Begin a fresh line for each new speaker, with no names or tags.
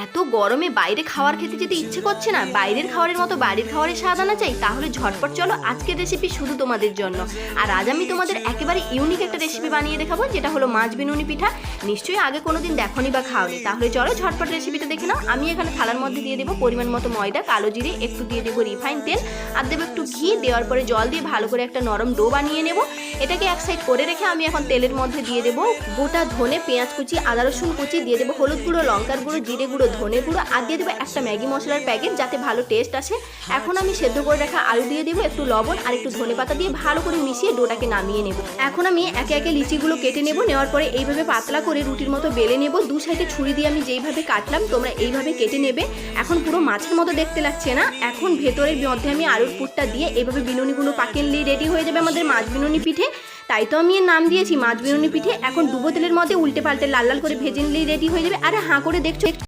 এত গরমে বাইরে খাবার খেতে যেতে ইচ্ছে করছে না, বাইরের খাবারের মতো বাড়ির খাবারের স্বাদ আনা চাই, তাহলে ঝটপট চলো আজকের রেসিপি শুধু তোমাদের জন্য। আর আজ আমি তোমাদের একেবারে ইউনিক একটা রেসিপি বানিয়ে দেখাবো, যেটা হলো মাছ বিনুনি পিঠা। নিশ্চয়ই আগে কোনোদিন দেখোনি বা খাওনি, তাহলে চলো ঝটপট রেসিপিটা দেখে নাও। আমি এখানে থালার মধ্যে দিয়ে দেবো পরিমাণ মতো ময়দা, কালো জিরে, একটু দিয়ে দেবো রিফাইন তেল, আর দেবো একটু ঘি। দেওয়ার পরে জল দিয়ে ভালো করে একটা নরম ডো বানিয়ে নেব। এটাকে এক সাইড করে রেখে আমি এখন তেলের মধ্যে দিয়ে দেবো গোটা ধনে, পেঁয়াজ কুচি, আদা রসুন কুচি, দিয়ে দেবো হলুদ গুঁড়ো, লঙ্কার গুঁড়ো, জিরে গুঁড়ো, ধনে গুঁড়ো, আর দিয়ে দেবো একটা ম্যাগি মশলার প্যাকেট, যাতে ভালো টেস্ট আসে। এখন আমি সেদ্ধ করে রাখা আলু দিয়ে দেবো, একটু লবণ আর একটু ধনেপাতা দিয়ে ভালো করে মিশিয়ে ডোটাকে নামিয়ে নেব। এখন আমি একে একে লিচিগুলো কেটে নেব। নেওয়ার পরে এইভাবে পাতলা করে রুটির মতো বেলে নেব। দু সাইডে ছুরি দিয়ে আমি যেইভাবে কাটলাম তোমরা এইভাবে কেটে নেবে। এখন পুরো মাছের মতো দেখতে লাগছে না? এখন ভেতরের মধ্যে আমি আলুর পুরটা দিয়ে এইভাবে বিনুনিগুলো পাকিয়ে নিলেই রেডি হয়ে যাবে আমাদের মাছ বিনুনি পিঠে। তাই তো আমি এর নাম দিয়েছি মাছ বিনুনি পিঠে। এখন ডুবো তেলের মধ্যে উল্টে পাল্টে লাল লাল করে ভেজে নিলেই রেডি হয়ে যাবে। আরে হাঁ করে দেখছো